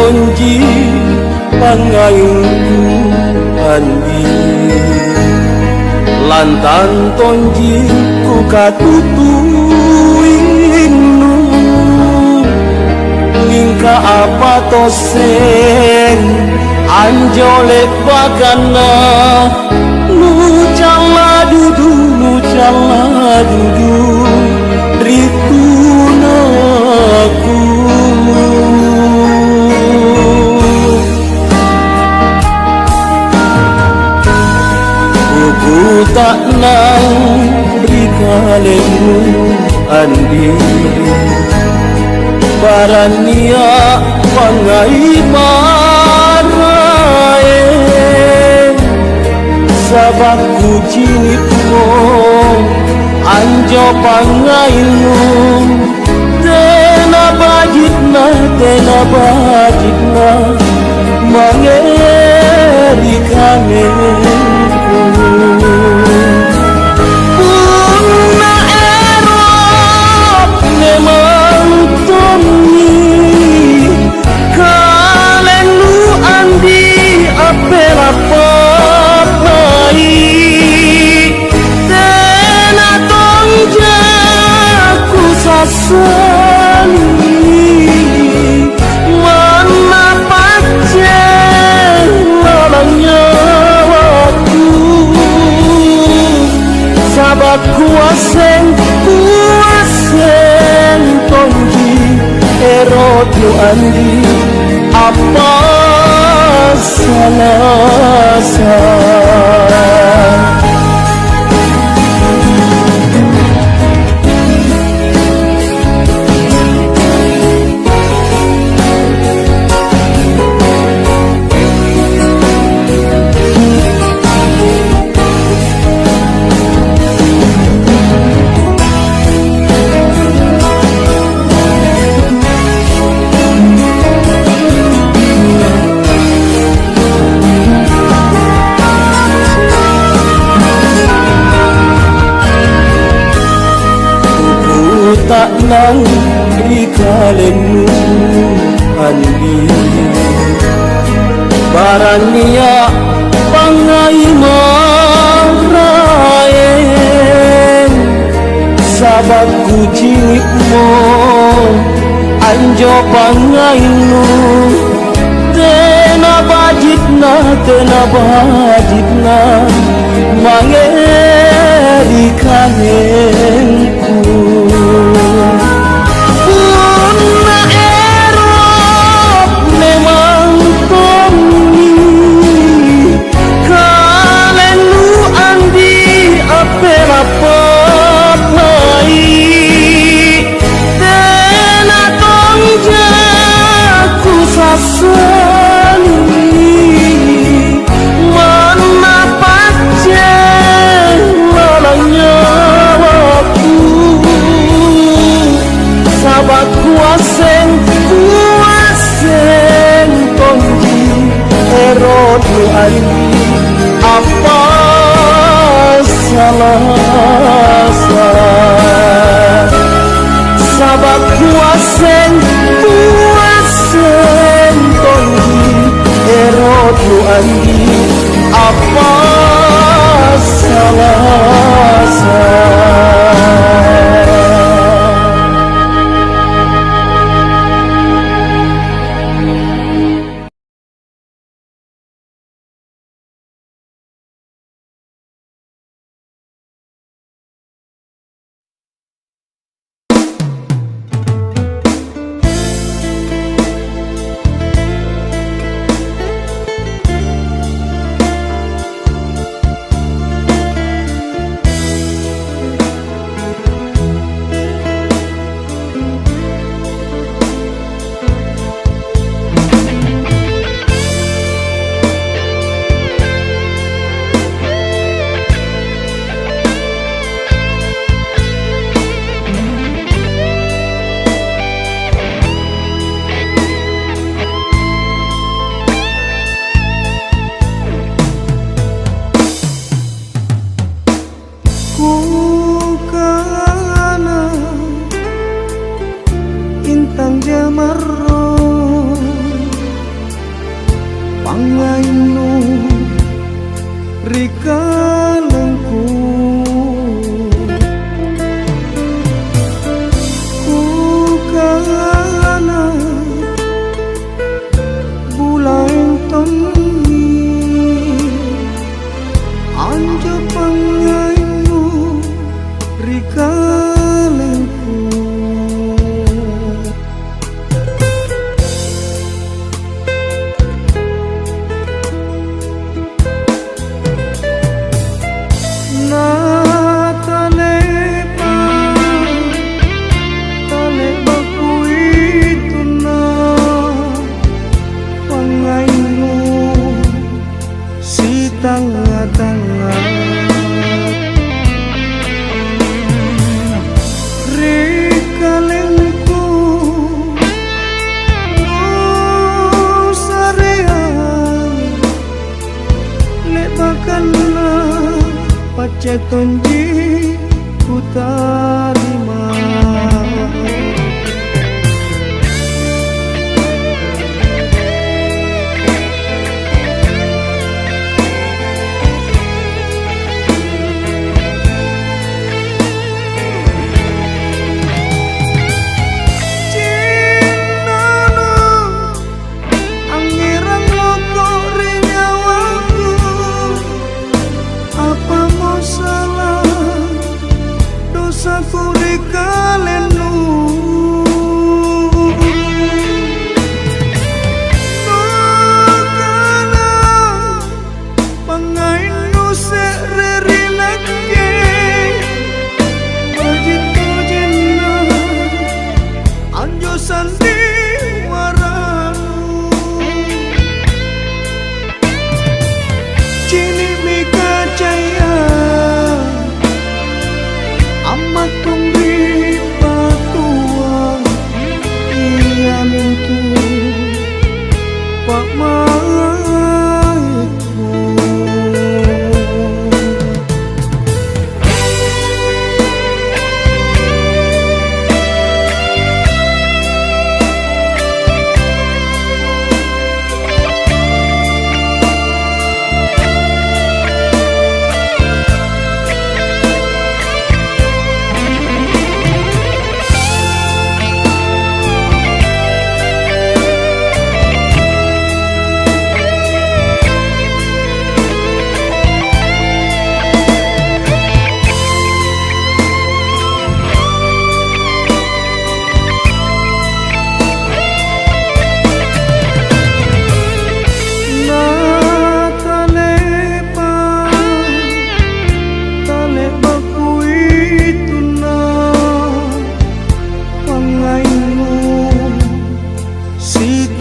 tonji pangayungku andi lantan tonji ku katutuinu ningka apa tosen anjolek bakana nu cala dudu ritunaku buku tak nang berkalemu andi barania pangai marae sabakku cinitmu anjo pangaimu tena bajitna mangeri kangenku punna erop memang toni kalenu andi apela papai tena tongjaku sasani mana pace lalangnya waktu sabat kuaseng tongji erot nu andi apa salah tak nang rikalenu andi barania pangai maraen sabatku cinitmu anjo pangainu tena bajitna mangeri kangenku punna erop memang toni kalenu andi apela papai tena tongjaku sasani mana pace lalangnya pacetonji kutarima.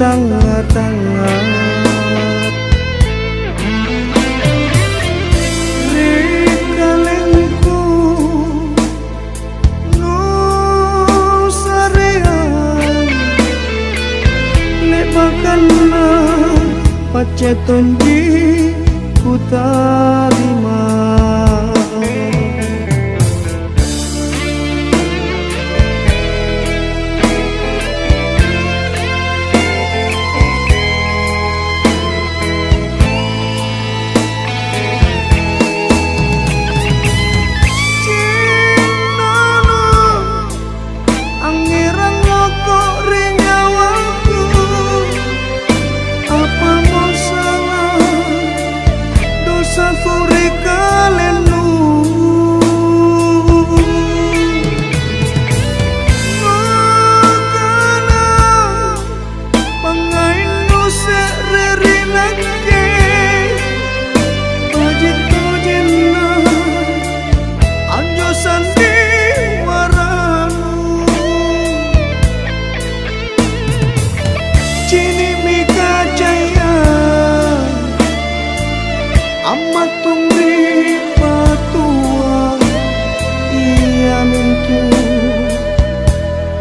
Tengah-tengah rikalengku nu sarean lepakana pacetonji kutarima.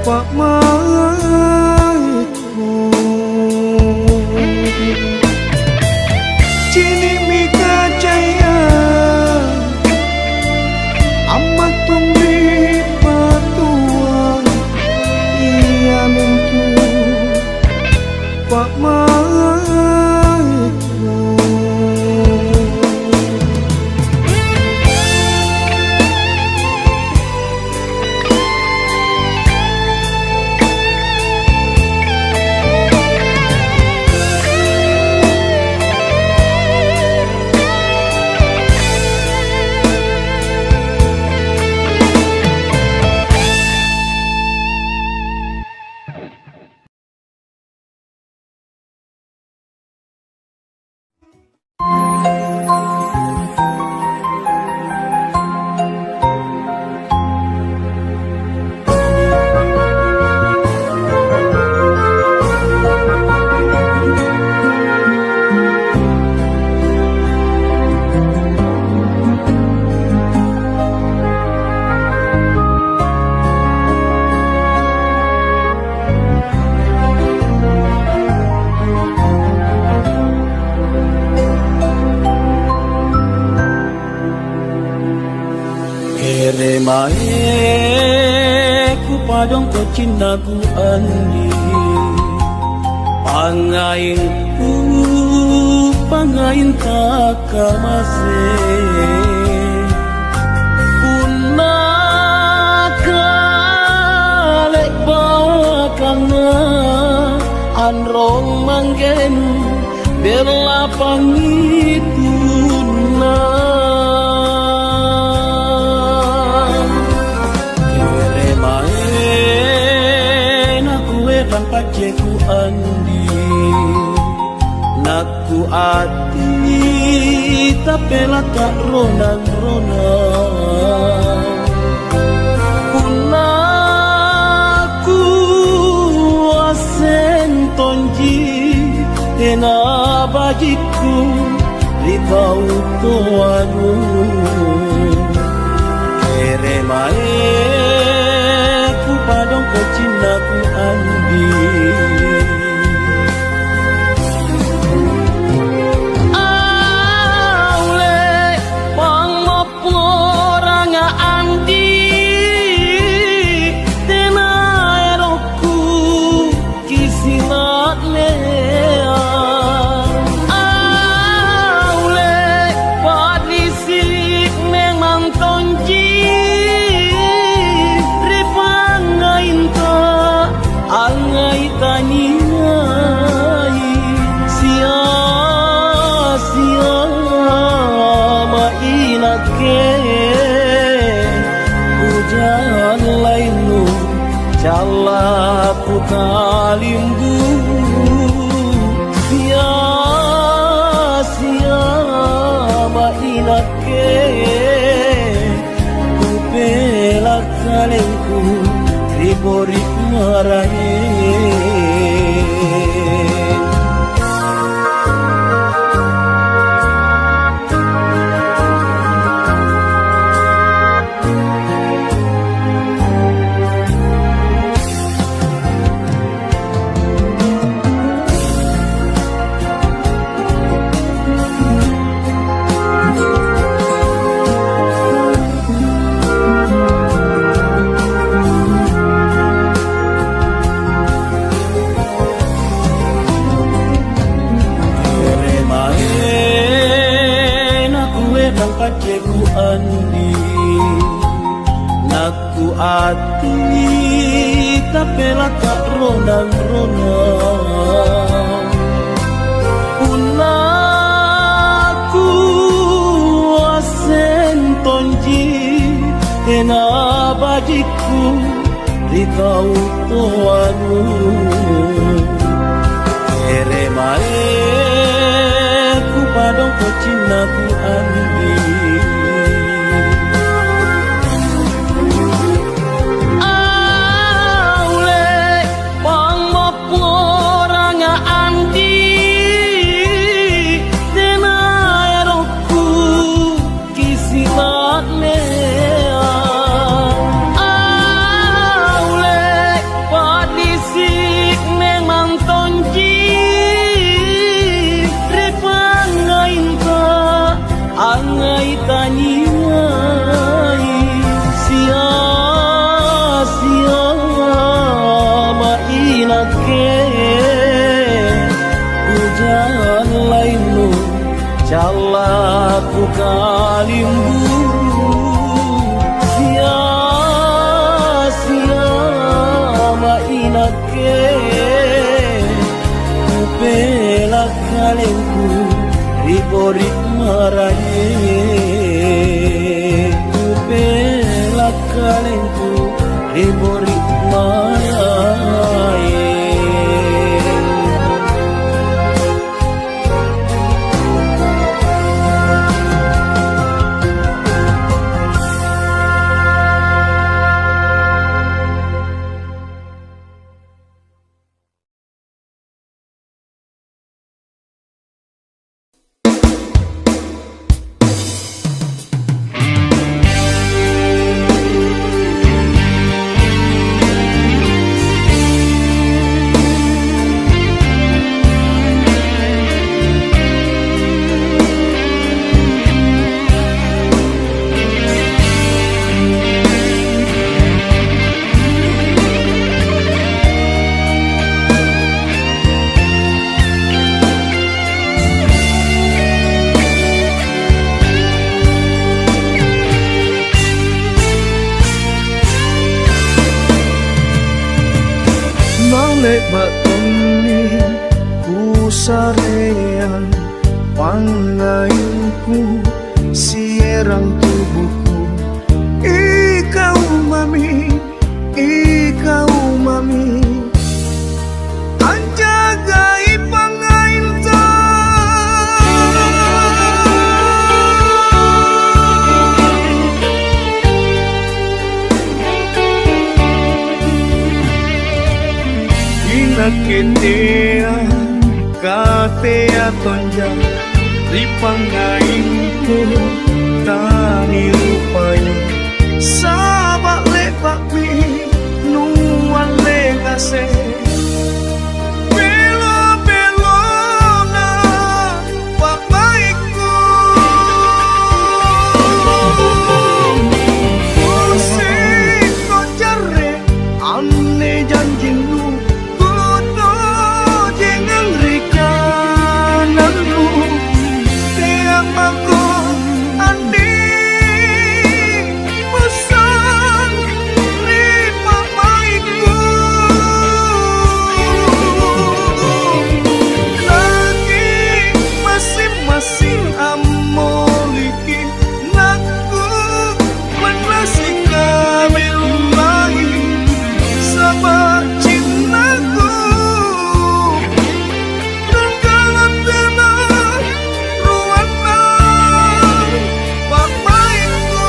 Pak maitku cini mika jaya amat tumri patuang iya mintu Pak maitku. padong ko cinaku andi pangain takamase unakalek bakana anrong manggen bela pangituna keremaen aku elang paceku andi naku ati tapela tak ronang-ronang punaku asen tonji tena bajiku ribau toanu keremae ku padong ko cinaku andi Jalla putalimbu sia-sia mainake kupela kalengku ribori marahe paceku andi naku ati tapela tak ronang-ronang unaku asen tonji tena bajiku rikau toanu keremae ku padong ko cinaku andi Jalla ku kalimbu sia-sia mainake kupela kalengku ribori marahe kupela kalengku ribori marahe lebak tuni ku sarean pangainku sierang tubuhku ikau mami anjagai pangainta inaketea katea tonja ripangainku tani rupanya sabak lepak mi nuan legase belo-belona pak baikku musik kau jare ane janjimu kudu jangan rikananmu tiang aku andi pesan di pak baikku lagi masing-masing amoliki naku menasih kamil lagi sama cintaku tenggelam dalam ruangan pak baikku.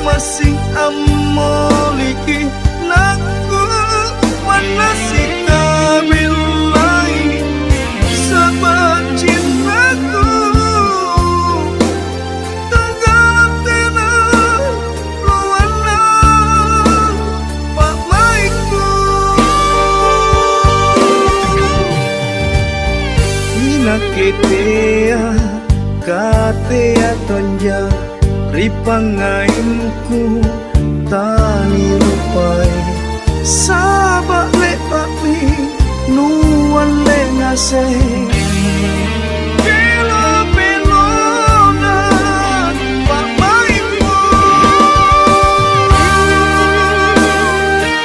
Masing amoliki naku manasi kamil lain sebab cintaku tenggelam dalam ruangan pak baikku inaketea katea tonja ripangainku tani rupai sabak lepak mi nuan lengase belo-belona pak baikku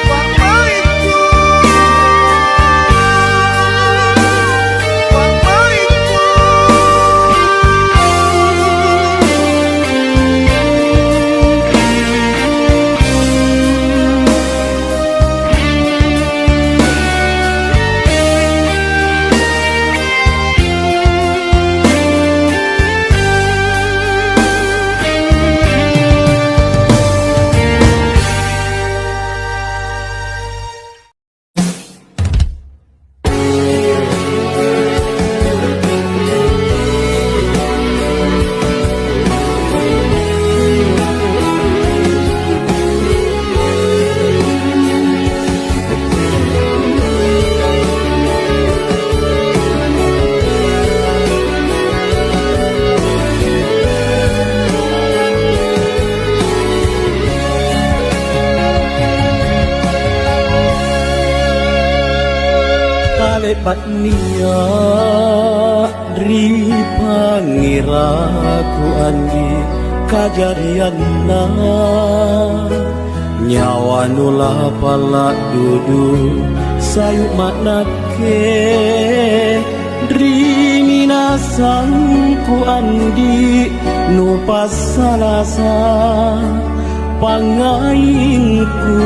pak baikku pak baikku. kalepat niya Ri pangiraku andi kajarian na nyawa nula pala dudu sayuk maknake Ri minasangku andi nu pasalasa pangainku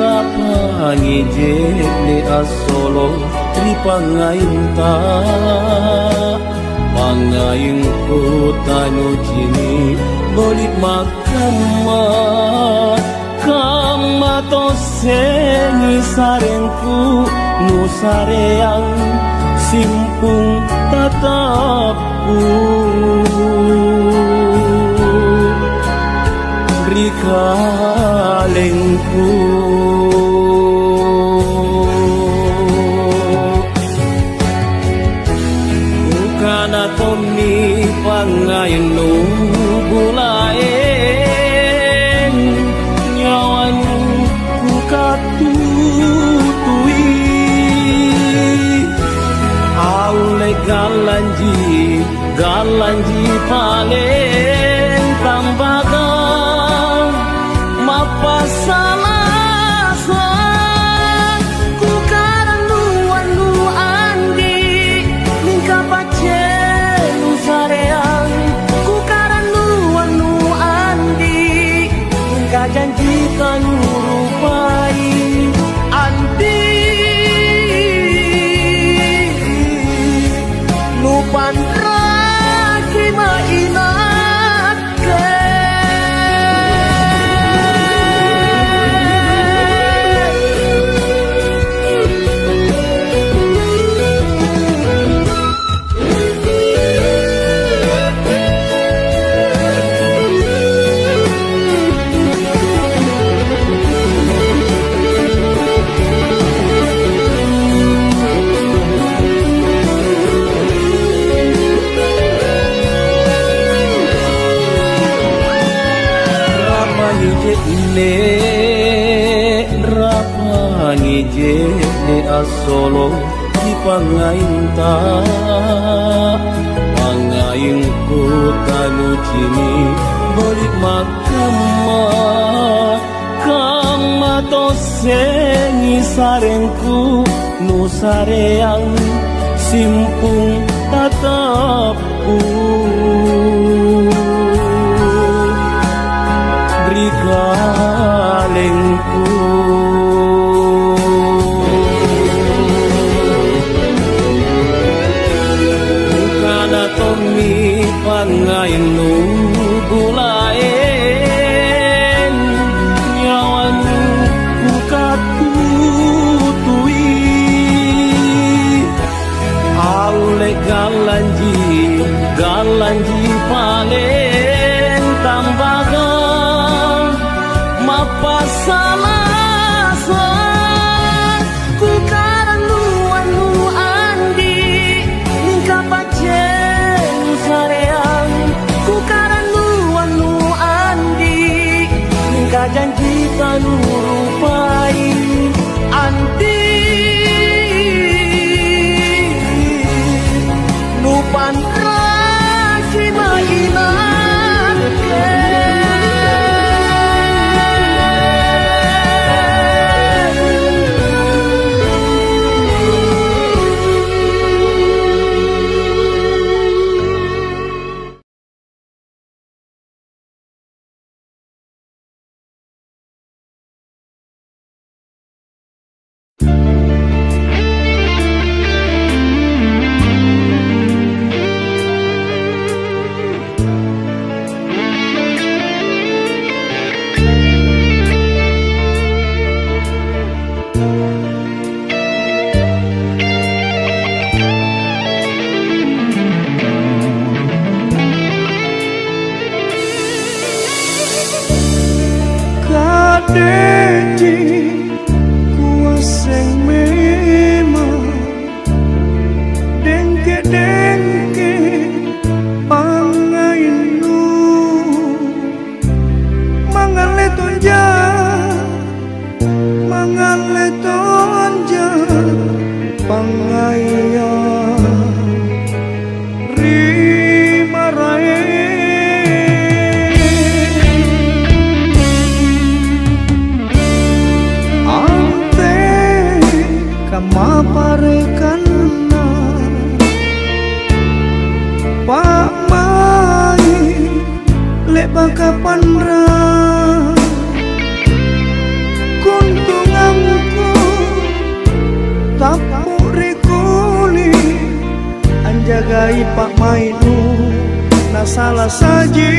Rapangijekne asolo Ri pangainta Pangainku tanu jini bolit makama Kama to sengi sarenku nu sareang simpung tatapku Rikalengku bukan atomi pangain nu bulaeng nyawanu ku katutui aule galanji paling tambaga mapasalasa ku karanduan nu andi mingka pace nu sareang ku karanduan nu andi mingka janjikan rupai andi nu panraki mainatke Rapangijekne asolo di pangainta Pangainku tanu jini bolit makama Kama to sengi sarenku nu sareang simpung tatapku Rikalengku bukan atomi pangain nu bulaeng nyawanu ku katutui aule galanji paling tambaga mapasalasa ku karanduan nu andi mingka pace nu sareang ku karanduan nu andi mingka janjikan rupai andi nu panraki mainatke baka pandra kuntunganku tapuk rikuli anjagai pak mainu na salah saji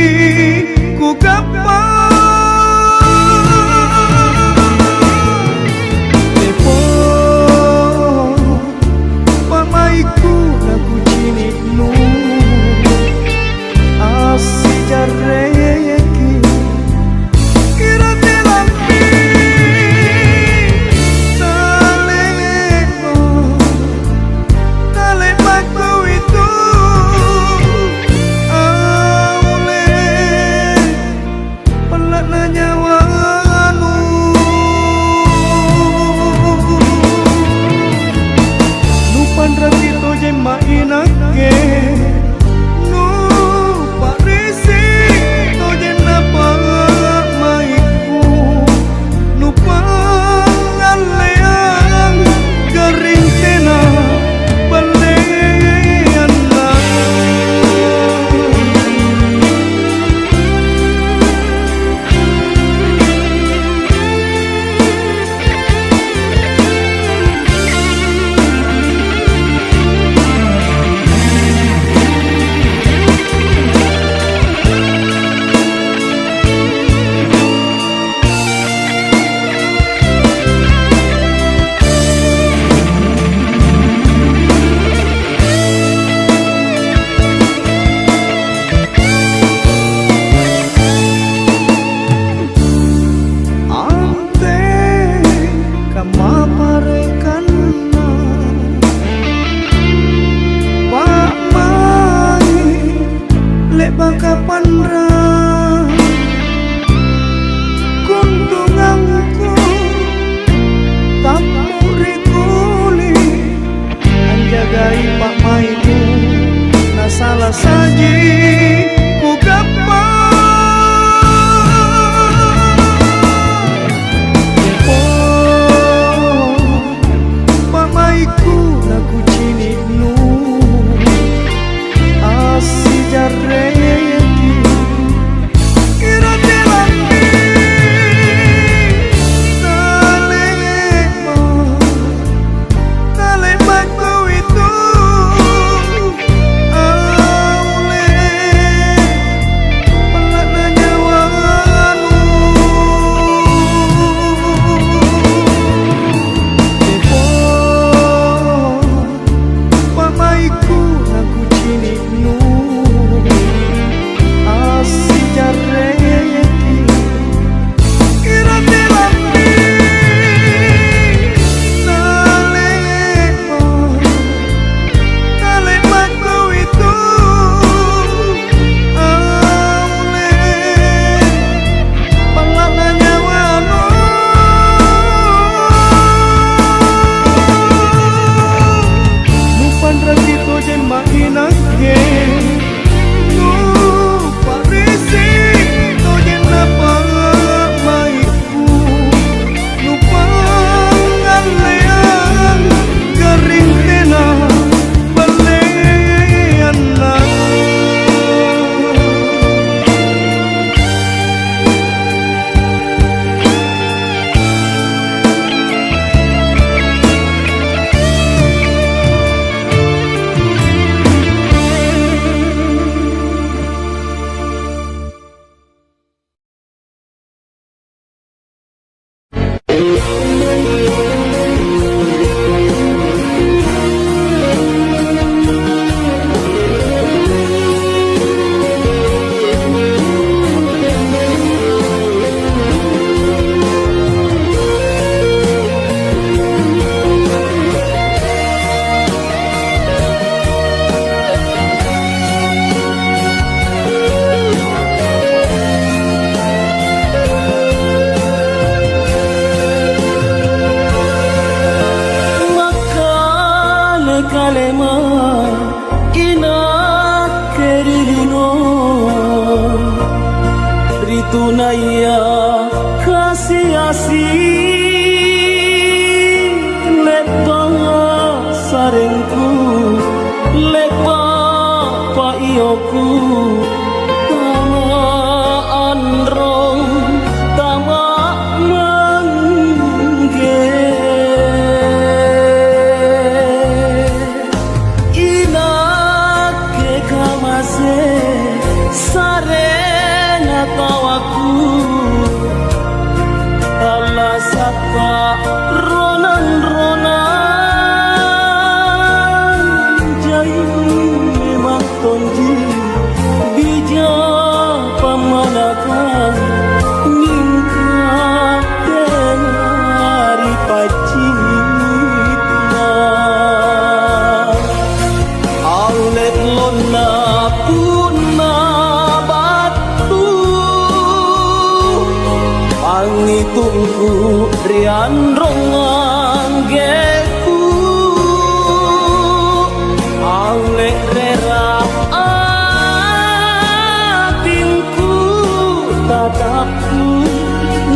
ku gapa depo pak maiku na ku cininu asi jareki kira telampi talema itu aule pelak na nyawanu lupan rakito jema inake baka pandra kuntunganku tapuk rikuli anjagai pak maiku na salah saji ku gapa oh pak maiku na ku cininu asi jareki kira telampi talema kau itu aule pelak na nyawanu depo pamaiku na ku cininu asi jareki kira telampi talema kau itu aule pelak na nyawanu lupan rakito jema inake tunaya kasih asih lepa sarengku lepa pa iyoku tama tawaku Allah saka ronan jai memang tonji bija pamanakan ningka denari pacitna aulet lona puna batu pangitungku rian rongang geku aulet rera atinku tatapku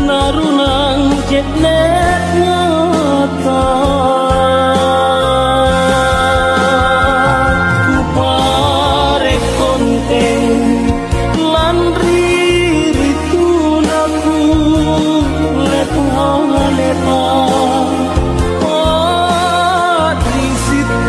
narunang jetnet ngata ku pare konten lan riritunaku lepa di situ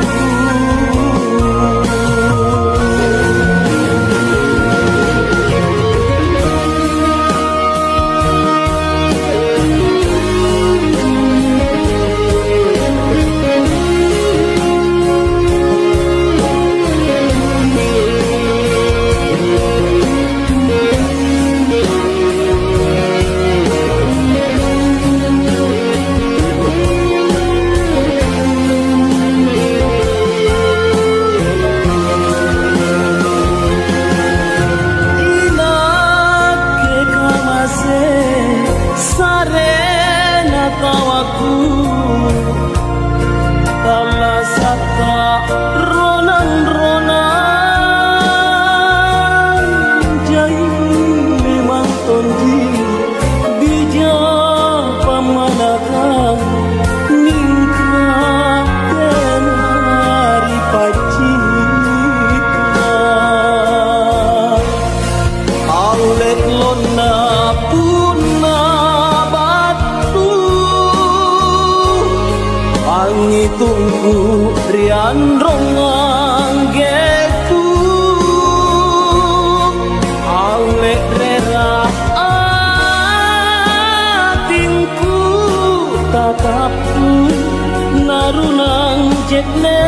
sarena tawaku Allah saka ronan jai memang tonji bija pamanakan ningka denari pacitna aulet lona puna pangitungku rian rongang geku aulet rera atinku tatapku narunang jetne